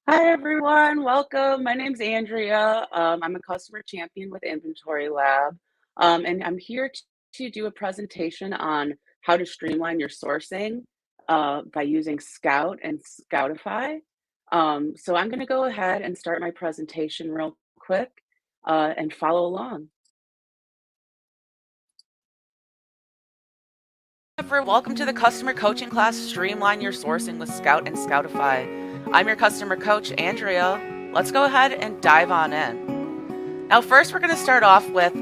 Hi everyone, welcome. My name's Andrea. I'm a customer champion with InventoryLab, and I'm here to do a presentation on how to streamline your sourcing by using Scout and Scoutify. So I'm going to go ahead and start my presentation real quick and follow along. Welcome to the customer coaching class, Streamline Your Sourcing with Scout and Scoutify. I'm your customer coach, Andrea. Let's go ahead and dive on in. Now, first, we're going to start off with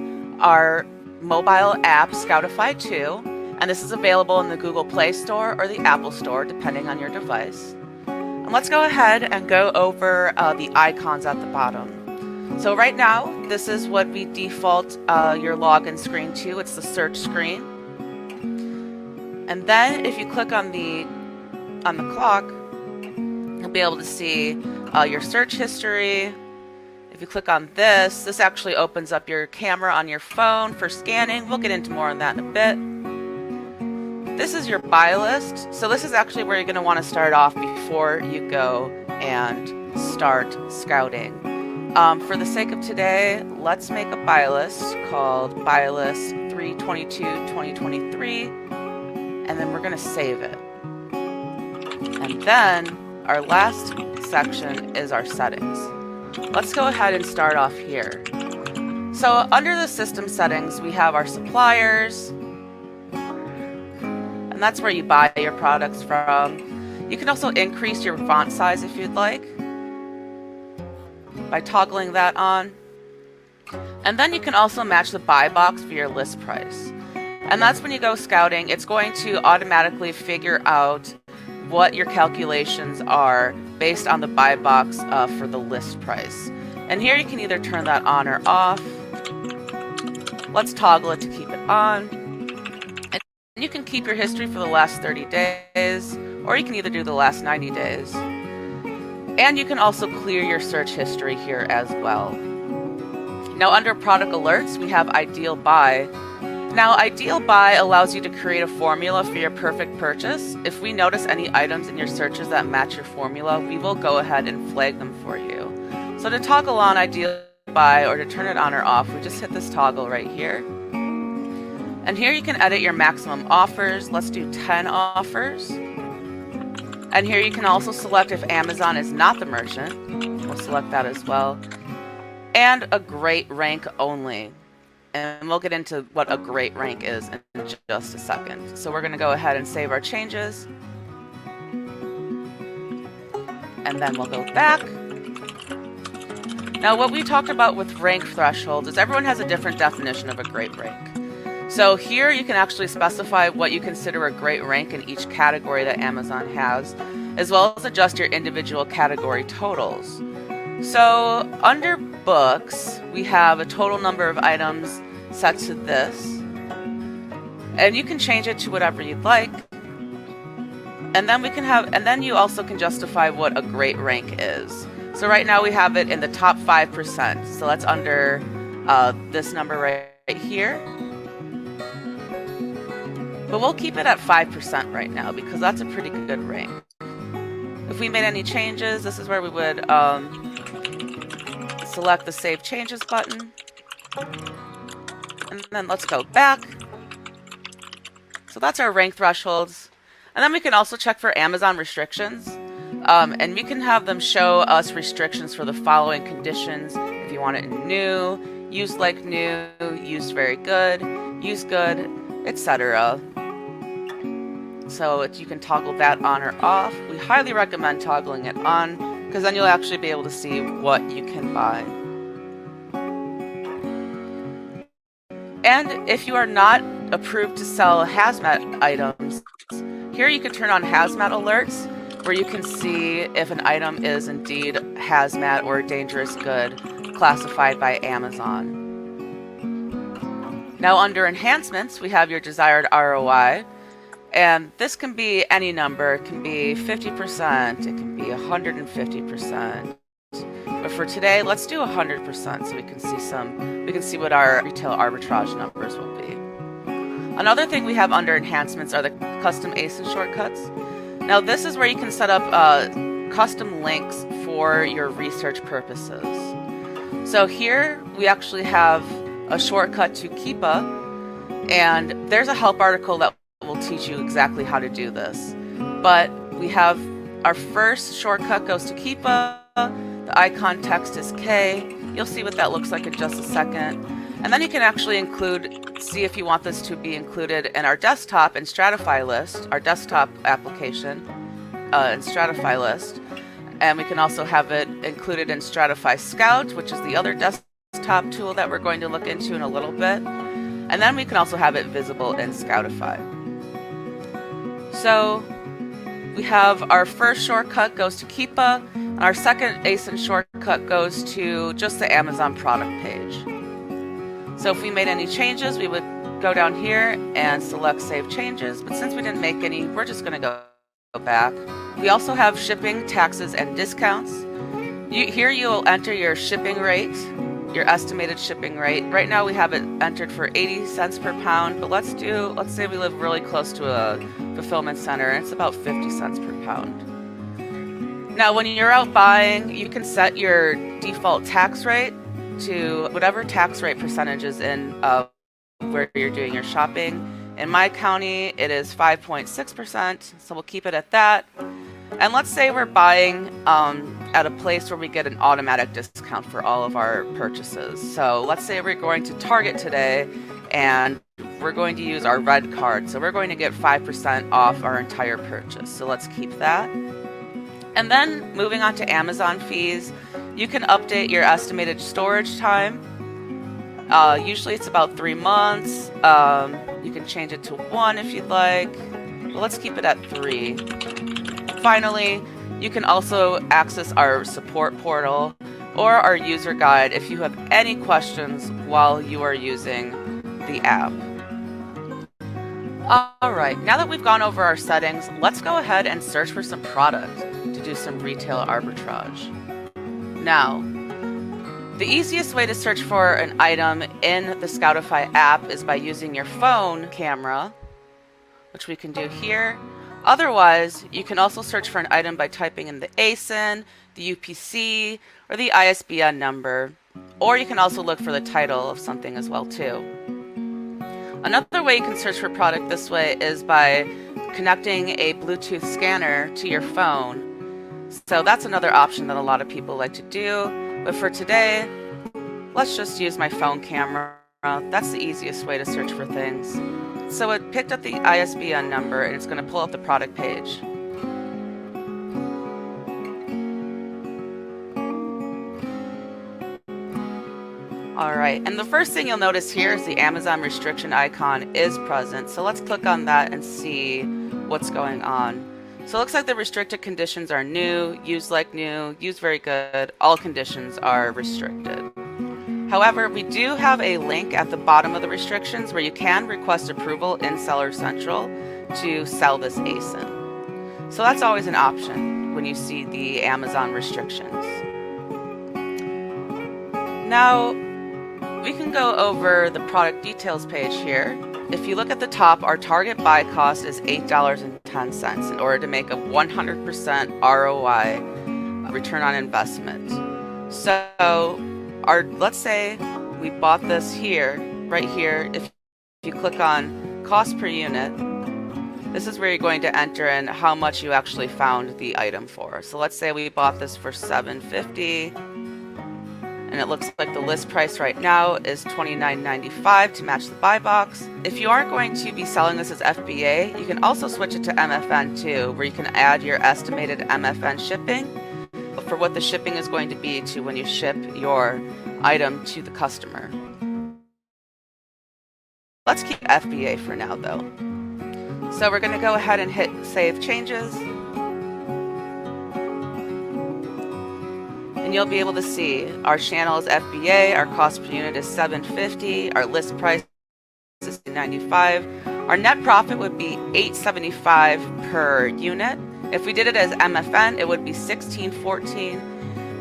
our mobile app, Scoutify 2, and this is available in the Google Play Store or the Apple Store, depending on your device. And let's go ahead and go over the icons at the bottom. So right now, this is what we default your login screen to. It's the search screen. And then if you click on the clock, you'll be able to see your search history. If you click on this actually opens up your camera on your phone for scanning. We'll get into more on that in a bit. This is your buy list. So this is actually where you're going to want to start off before you go and start scouting. For the sake of today, let's make a buy list called Buy List 3/22/2023. And then we're going to save it. And then our last section is our settings. Let's go ahead and start off here. So under the system settings, we have our suppliers, and that's where you buy your products from. You can also increase your font size if you'd like by toggling that on. And then you can also match the buy box for your list price. And that's when you go scouting, it's going to automatically figure out what your calculations are based on the buy box for the list price. And here you can either turn that on or off. Let's toggle it to keep it on. And you can keep your history for the last 30 days, or you can either do the last 90 days. And you can also clear your search history here as well. Now under product alerts, we have Ideal Buy. Now, Ideal Buy allows you to create a formula for your perfect purchase. If we notice any items in your searches that match your formula, we will go ahead and flag them for you. So to toggle on Ideal Buy or to turn it on or off, we just hit this toggle right here. And here you can edit your maximum offers. Let's do 10 offers. And here you can also select if Amazon is not the merchant. We'll select that as well. And a great rank only. And we'll get into what a great rank is in just a second. So we're going to go ahead and save our changes. And then we'll go back. Now what we talked about with rank thresholds is everyone has a different definition of a great rank. So here you can actually specify what you consider a great rank in each category that Amazon has, as well as adjust your individual category totals. So under books, we have a total number of items set to this, and you can change it to whatever you'd like. And then you also can justify what a great rank is. So right now we have it in the top 5%. So that's under this number right here. But we'll keep it at 5% right now because that's a pretty good rank. If we made any changes, this is where we would select the Save Changes button. And then let's go back. So that's our rank thresholds. And then we can also check for Amazon restrictions. And we can have them show us restrictions for the following conditions. If you want it in new, used like new, used very good, used good, etc. So you can toggle that on or off. We highly recommend toggling it on because then you'll actually be able to see what you can buy. And if you are not approved to sell hazmat items, here you can turn on hazmat alerts where you can see if an item is indeed hazmat or a dangerous good classified by Amazon. Now under enhancements, we have your desired ROI. And this can be any number. It can be 50%, it can be 150%. But for today, let's do 100% so we can see what our retail arbitrage numbers will be. Another thing we have under enhancements are the custom ASIN shortcuts. Now this is where you can set up custom links for for your research purposes. So here we actually have a shortcut to Keepa, and there's a help article that will teach you exactly how to do this. But we have our first shortcut goes to Keepa. The icon text is K. You'll see what that looks like in just a second. And then you can actually see if you want this to be included in our desktop and Scoutify list, our desktop application and Scoutify list. And we can also have it included in Scoutify Scout, which is the other desktop tool that we're going to look into in a little bit. And then we can also have it visible in Scoutify. So we have our first shortcut goes to Keepa. And our second ASIN shortcut goes to just the Amazon product page. So if we made any changes, we would go down here and select Save Changes. But since we didn't make any, we're just going to go back. We also have shipping, taxes, and discounts. Here you'll enter your shipping rate, your estimated shipping rate. Right now we have it entered for 80 cents per pound, but let's say we live really close to a fulfillment center, and it's about 50 cents per pound. Now when you're out buying, you can set your default tax rate to whatever tax rate percentage is in where you're doing your shopping. In my county, it is 5.6%, so we'll keep it at that. And let's say we're buying at a place where we get an automatic discount for all of our purchases. So let's say we're going to Target today, and we're going to use our red card. So we're going to get 5% off our entire purchase. So let's keep that. And then moving on to Amazon fees, you can update your estimated storage time. Usually it's about 3 months. You can change it to 1 if you'd like. Well, let's keep it at 3. Finally, you can also access our support portal or our user guide if you have any questions while you are using the app. Alright, now that we've gone over our settings, let's go ahead and search for some product to do some retail arbitrage. Now, the easiest way to search for an item in the Scoutify app is by using your phone camera, which we can do here. Otherwise, you can also search for an item by typing in the ASIN, the UPC, or the ISBN number, or you can also look for the title of something as well too. Another way you can search for product this way is by connecting a Bluetooth scanner to your phone. So that's another option that a lot of people like to do. But for today, let's just use my phone camera. That's the easiest way to search for things. So it picked up the ISBN number and it's going to pull up the product page. Alright, and the first thing you'll notice here is the Amazon restriction icon is present. So let's click on that and see what's going on. So it looks like the restricted conditions are new, used like new, used very good, all conditions are restricted. However, we do have a link at the bottom of the restrictions where you can request approval in Seller Central to sell this ASIN. So that's always an option when you see the Amazon restrictions. Now, we can go over the product details page here. If you look at the top, our target buy cost is $8.10 in order to make a 100% ROI, return on investment. So let's say we bought this here, right here. If you click on cost per unit, this is where you're going to enter in how much you actually found the item for. So let's say we bought this for $7.50, and it looks like the list price right now is $29.95 to match the buy box. If you aren't going to be selling this as FBA, you can also switch it to MFN too, where you can add your estimated MFN shipping for what the shipping is going to be to when you ship your item to the customer. Let's keep FBA for now though. So we're going to go ahead and hit Save Changes. And you'll be able to see our channel is FBA, our cost per unit is $7.50, our list price is $95. Our net profit would be $8.75 per unit. If we did it as MFN, it would be $16.14,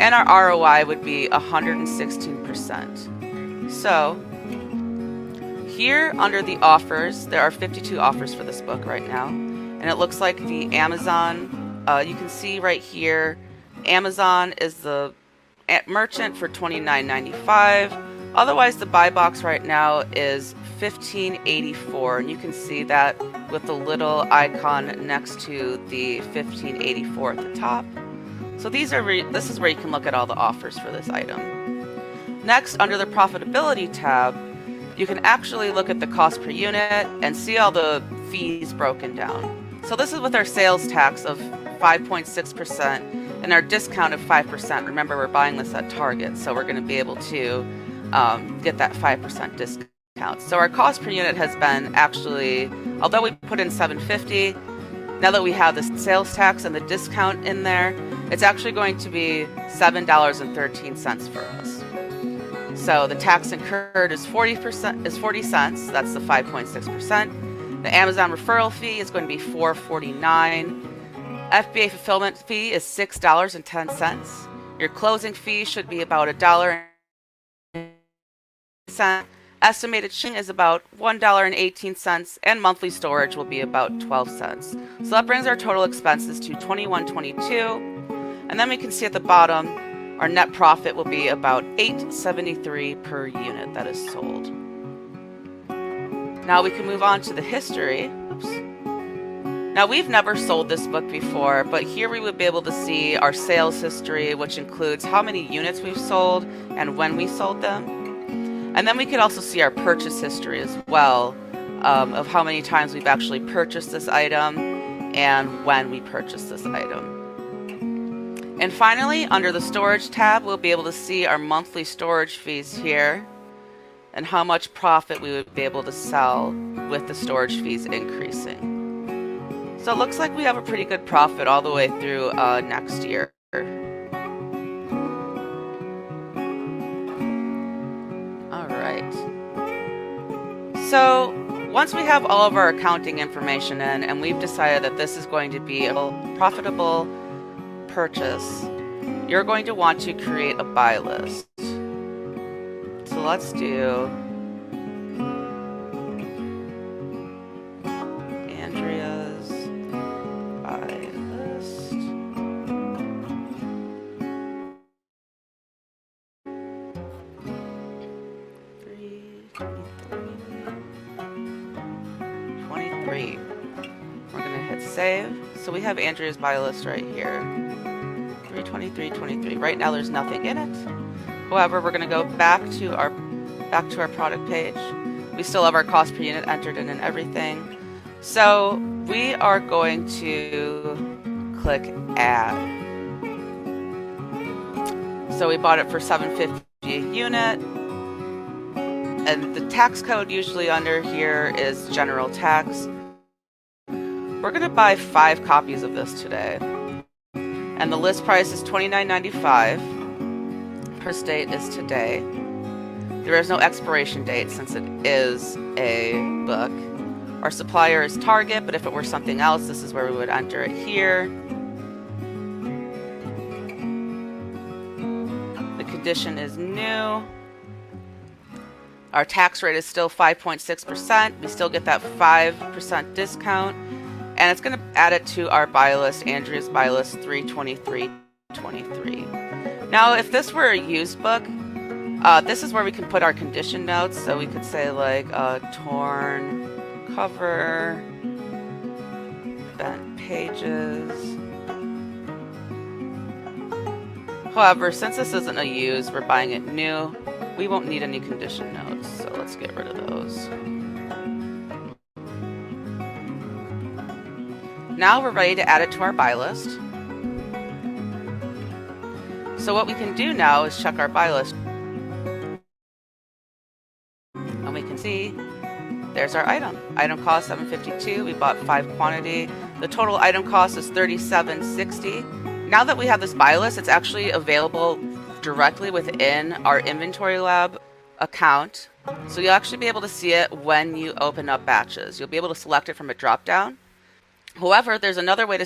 and our ROI would be 116%. So here under the offers, there are 52 offers for this book right now, and it looks like the Amazon, you can see right here Amazon is the merchant for $29.95. Otherwise, the buy box right now is $15.84, and you can see that with the little icon next to the $15.84 at the top. So this is where you can look at all the offers for this item. Next, under the profitability tab, you can actually look at the cost per unit and see all the fees broken down. So this is with our sales tax of 5.6% and our discount of 5%. Remember, we're buying this at Target, so we're going to be able to get that 5% discount. So our cost per unit has been actually, although we put in $7.50, now that we have the sales tax and the discount in there, it's actually going to be $7.13 for us. So the tax incurred is 40 cents. That's the 5.6%. The Amazon referral fee is going to be $4.49. FBA fulfillment fee is $6.10. Your closing fee should be about $1.00. Estimated shipping is about $1.18, and monthly storage will be about 12 cents. So that brings our total expenses to $21.22. And then we can see at the bottom, our net profit will be about $8.73 per unit that is sold. Now we can move on to the history. Oops. Now we've never sold this book before, but here we would be able to see our sales history, which includes how many units we've sold and when we sold them. And then we could also see our purchase history as well, of how many times we've actually purchased this item and when we purchased this item. And finally, under the storage tab, we'll be able to see our monthly storage fees here and how much profit we would be able to sell with the storage fees increasing. So it looks like we have a pretty good profit all the way through next year. All right. So once we have all of our accounting information in and we've decided that this is going to be a profitable purchase, you're going to want to create a buy list. So let's do Andrea's buy list. $3.23. We're going to hit save. So we have Andrea's buy list right here. $3.23.23. Right now there's nothing in it. However, we're going to go back to our product page. We still have our cost per unit entered in and everything. So we are going to click add. So we bought it for $7.50 a unit. And the tax code usually under here is general tax. We're going to buy 5 copies of this today. And the list price is $29.95. Purchase date is today. There is no expiration date since it is a book. Our supplier is Target, but if it were something else, this is where we would enter it here. The condition is new. Our tax rate is still 5.6%. We still get that 5% discount. And it's going to add it to our buy list, Andrea's buy list 32323. Now, if this were a used book, this is where we can put our condition notes. So we could say like torn cover, bent pages. However, since this isn't a used, we're buying it new, we won't need any condition notes. So let's get rid of those. Now we're ready to add it to our buy list. So what we can do now is check our buy list. And we can see there's our item. Item cost $7.52. We bought 5 quantity. The total item cost is $37.60. Now that we have this buy list, it's actually available directly within our InventoryLab account. So you'll actually be able to see it when you open up batches. You'll be able to select it from a drop-down. However, there's another way to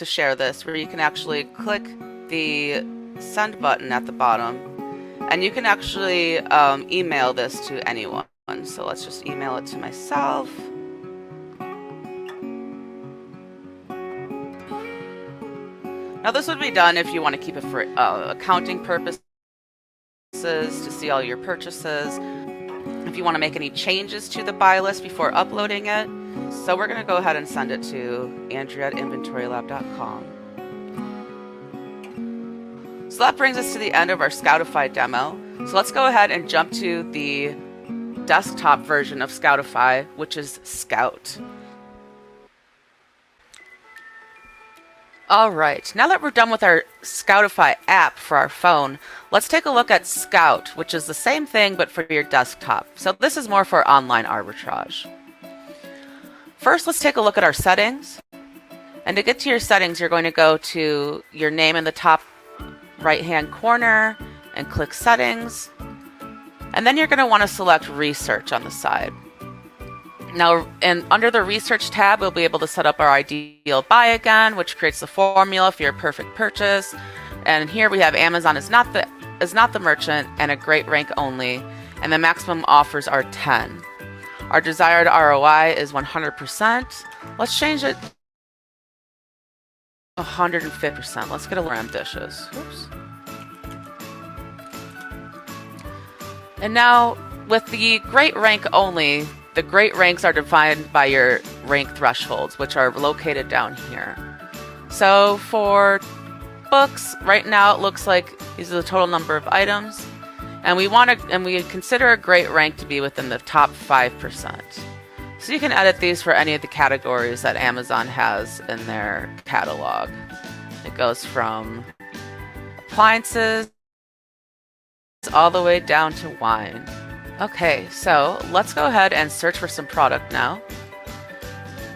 share this, where you can actually click the send button at the bottom, and you can actually email this to anyone. So let's just email it to myself. Now this would be done if you want to keep it for accounting purposes, to see all your purchases, if you want to make any changes to the buy list before uploading it. So we're going to go ahead and send it to Andrea at InventoryLab.com. So that brings us to the end of our Scoutify demo. So let's go ahead and jump to the desktop version of Scoutify, which is Scout. Alright, now that we're done with our Scoutify app for our phone, let's take a look at Scout, which is the same thing but for your desktop. So this is more for online arbitrage. First, let's take a look at our settings. And to get to your settings, you're going to go to your name in the top right-hand corner and click Settings. And then you're going to want to select Research on the side. Now, and under the Research tab, we'll be able to set up our ideal buy again, which creates the formula for your perfect purchase. And here we have Amazon is not the merchant and a great rank only, and the maximum offers are 10. Our desired ROI is 100%. Let's change it to 150%. Let's get a little ambitious. Oops. And now, with the great rank only, the great ranks are defined by your rank thresholds, which are located down here. So for books, right now it looks like these are the total number of items, and we consider a great rank to be within the top 5%. So you can edit these for any of the categories that Amazon has in their catalog. It goes from appliances all the way down to wine. Okay, so let's go ahead and search for some product now.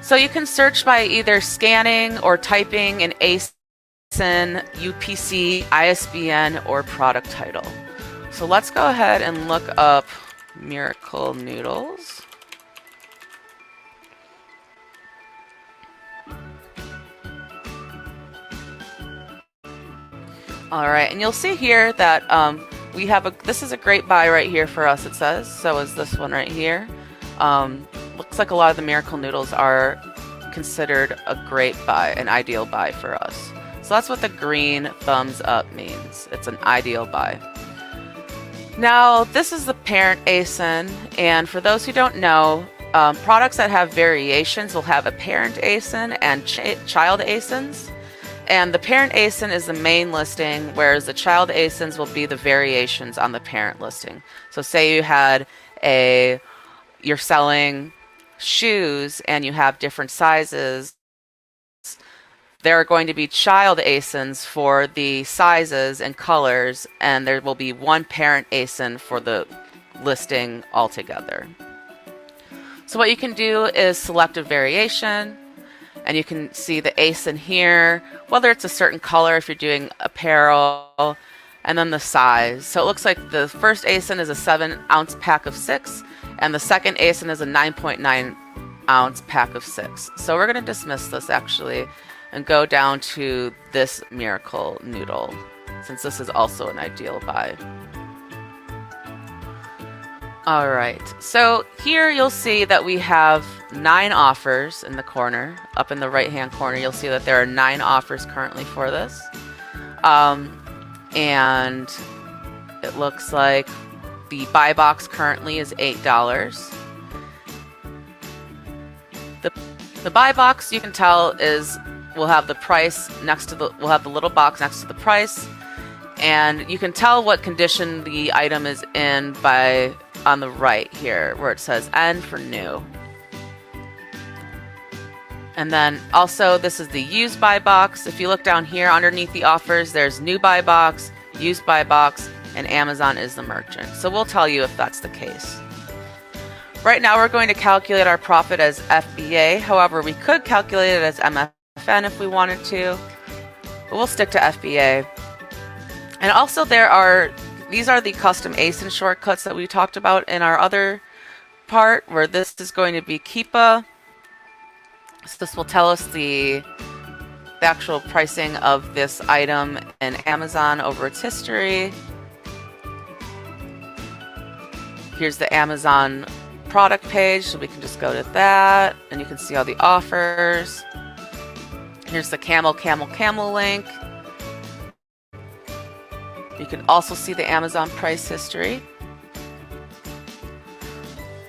So you can search by either scanning or typing in ASIN, UPC, ISBN, or product title. So let's go ahead and look up Miracle Noodles. Alright, and you'll see here that this is a great buy right here for us, it says. So is this one right here. Looks like a lot of the Miracle Noodles are considered a great buy, an ideal buy for us. So that's what the green thumbs up means. It's an ideal buy. Now, this is the parent ASIN, and for those who don't know, products that have variations will have a parent ASIN and child ASINs. And the parent ASIN is the main listing, whereas the child ASINs will be the variations on the parent listing. So say you're selling shoes and you have different sizes, there are going to be child ASINs for the sizes and colors, and there will be one parent ASIN for the listing altogether. So what you can do is select a variation, and you can see the ASIN here, whether it's a certain color if you're doing apparel, and then the size. So it looks like the first ASIN is a 7-ounce pack of 6, and the second ASIN is a 9.9-ounce pack of 6. So we're going to dismiss this actually and go down to this Miracle Noodle, since this is also an ideal buy. Alright, so here you'll see that we have 9 offers in the corner. Up in the right hand corner you'll see that there are 9 offers currently for this. And it looks like the buy box currently is $8. The buy box, you can tell, will have the price next to will have the little box next to the price, and you can tell what condition the item is in by on the right here where it says N for new. And then also this is the used buy box. If you look down here underneath the offers, there's new buy box, used buy box, and Amazon is the merchant. So we'll tell you if that's the case. Right now we're going to calculate our profit as FBA. However, we could calculate it as MFN if we wanted to, but we'll stick to FBA. And also these are the custom ASIN shortcuts that we talked about in our other part, where this is going to be Keepa. So this will tell us the actual pricing of this item in Amazon over its history. Here's the Amazon product page, so we can just go to that, and you can see all the offers. Here's the camel link. You can also see the Amazon price history.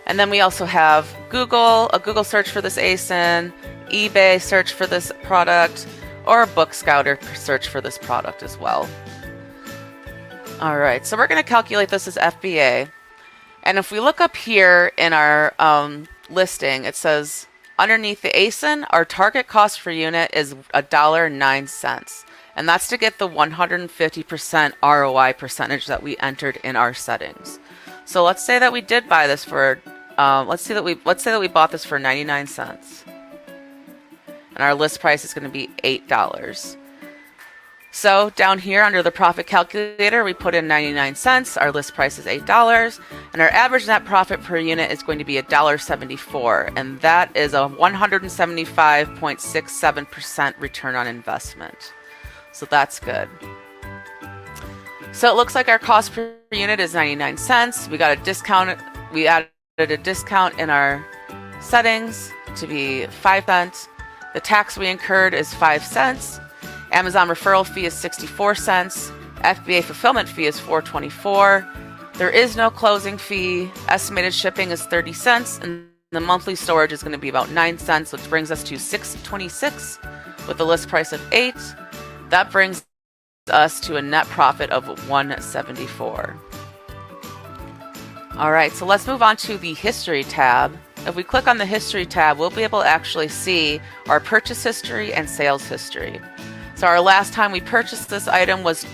And then we also have Google, a Google search for this ASIN, eBay search for this product, or a Book Scouter search for this product as well. All right, so we're going to calculate this as FBA. And if we look up here in our listing, it says underneath the ASIN, our target cost per unit is $1.09. And that's to get the 150% ROI percentage that we entered in our settings. So let's say that we did buy this for, let's say that we bought this for 99 cents. And our list price is going to be $8. So down here under the profit calculator, we put in 99 cents. Our list price is $8. And our average net profit per unit is going to be $1.74. And that is a 175.67% return on investment. So that's good. So it looks like our cost per unit is 99 cents. We got a discount. We added a discount in our settings to be 5 cents. The tax we incurred is 5 cents. Amazon referral fee is 64 cents. FBA fulfillment fee is $4.24. There is no closing fee. Estimated shipping is 30 cents. And the monthly storage is going to be about 9 cents, which brings us to $6.26 with a list price of $8. That brings us to a net profit of $1.74. All right, so let's move on to the history tab. If we click on the history tab, we'll be able to actually see our purchase history and sales history. So our last time we purchased this item was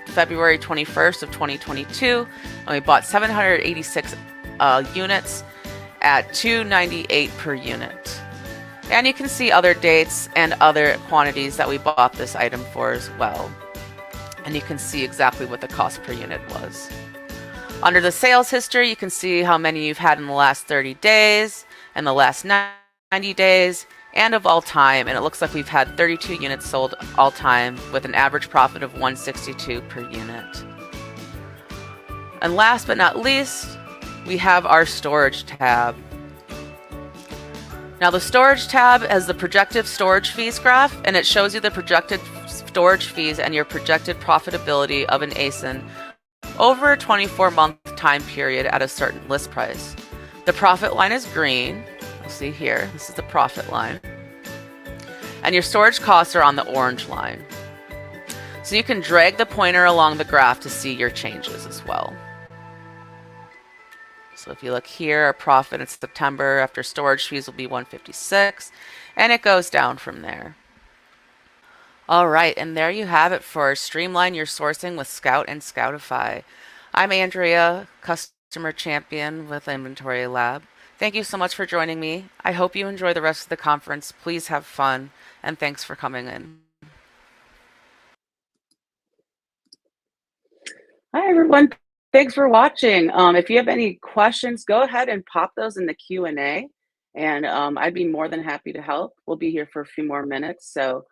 February 21st of 2022, and we bought 786 units at $2.98 per unit. And you can see other dates and other quantities that we bought this item for as well. And you can see exactly what the cost per unit was. Under the sales history, you can see how many you've had in the last 30 days, and the last 90 days, and of all time. And it looks like we've had 32 units sold all time with an average profit of $1.62 per unit. And last but not least, we have our storage tab. Now the storage tab has the projected storage fees graph, and it shows you the projected storage fees and your projected profitability of an ASIN over a 24-month time period at a certain list price. The profit line is green. You'll see here, this is the profit line. And your storage costs are on the orange line. So you can drag the pointer along the graph to see your changes as well. So if you look here, our profit in September after storage fees will be $156, and it goes down from there. All right, and there you have it for Streamline Your Sourcing with Scout and Scoutify. I'm Andrea, Customer Champion with InventoryLab. Thank you so much for joining me. I hope you enjoy the rest of the conference. Please have fun, and thanks for coming in. Hi, everyone. Thanks for watching. If you have any questions, go ahead and pop those in the Q&A, and I'd be more than happy to help. We'll be here for a few more minutes, so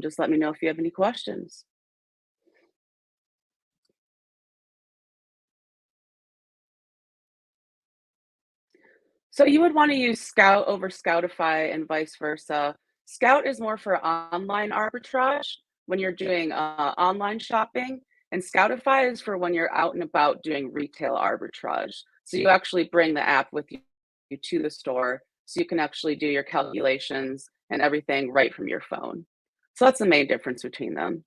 just let me know if you have any questions. So you would want to use Scout over Scoutify and vice versa. Scout is more for online arbitrage when you're doing online shopping, and Scoutify is for when you're out and about doing retail arbitrage. So you actually bring the app with you to the store, so you can actually do your calculations and everything right from your phone. So that's the main difference between them.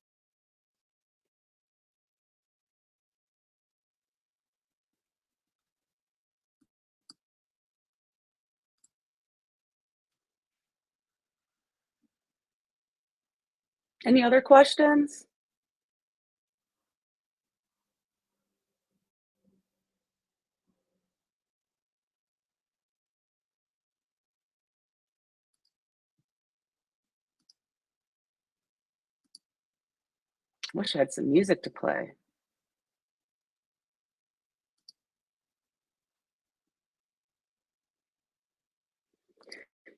Any other questions? Wish I had some music to play.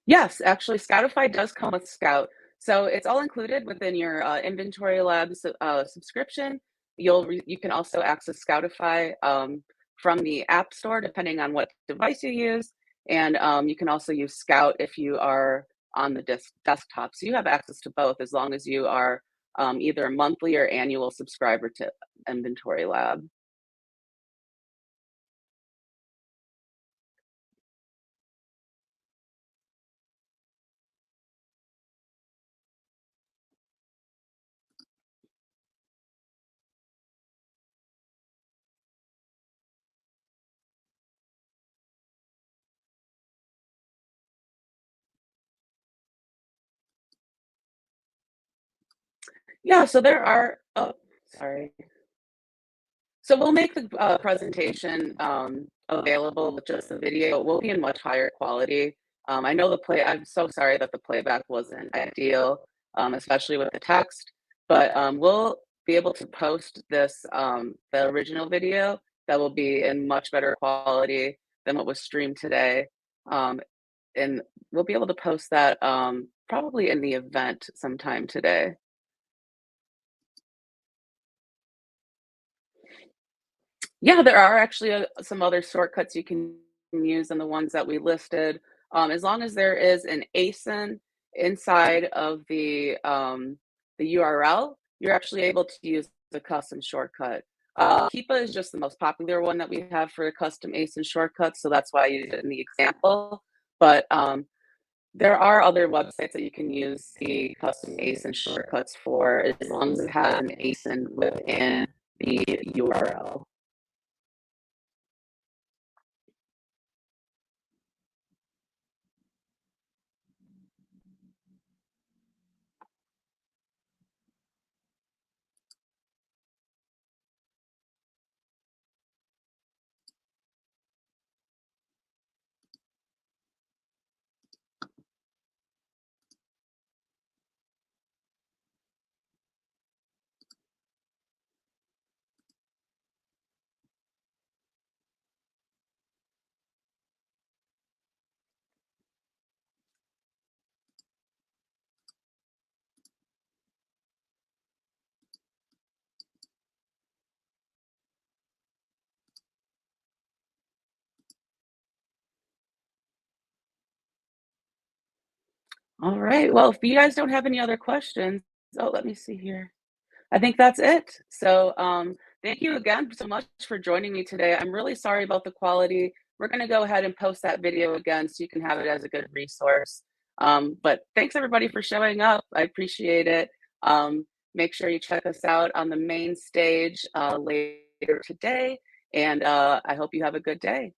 Yes, actually, Scoutify does come with Scout. So it's all included within your InventoryLab subscription. You can also access Scoutify from the App Store, depending on what device you use. And you can also use Scout if you are on the desktop. So you have access to both as long as you are either a monthly or annual subscriber to Inventory Lab. Yeah, so there are, oh, sorry. So we'll make the presentation available with just the video. It will be in much higher quality. I know I'm so sorry that the playback wasn't ideal, especially with the text, but we'll be able to post this, the original video that will be in much better quality than what was streamed today. Um, and we'll be able to post that probably in the event sometime today. Yeah, there are actually, some other shortcuts you can use than the ones that we listed. As long as there is an ASIN inside of the URL, you're actually able to use the custom shortcut. Keepa is just the most popular one that we have for a custom ASIN shortcut, so that's why I used it in the example. But there are other websites that you can use the custom ASIN shortcuts for, as long as it has an ASIN within the URL. All right. Well, if you guys don't have any other questions, oh, let me see here. I think that's it. So, thank you again so much for joining me today. I'm really sorry about the quality. We're going to go ahead and post that video again so you can have it as a good resource. But thanks everybody for showing up. I appreciate it. Make sure you check us out on the main stage later today. And I hope you have a good day.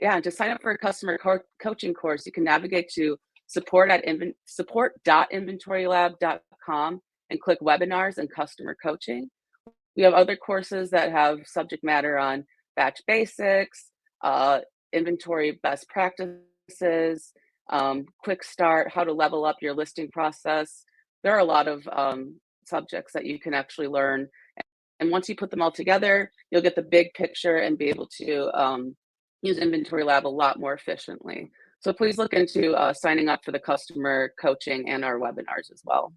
Yeah, and to sign up for a customer coaching course, you can navigate to support.inventorylab.com and click webinars and customer coaching. We have other courses that have subject matter on batch basics, inventory best practices, quick start, how to level up your listing process. There are a lot of subjects that you can actually learn. And once you put them all together, you'll get the big picture and be able to use Inventory Lab a lot more efficiently. So please look into signing up for the customer coaching and our webinars as well.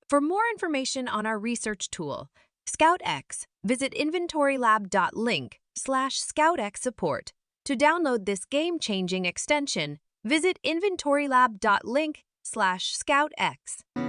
For more information on our research tool, ScoutX, visit inventorylab.link/ScoutXsupport. To download this game-changing extension, visit inventorylab.link/ScoutX.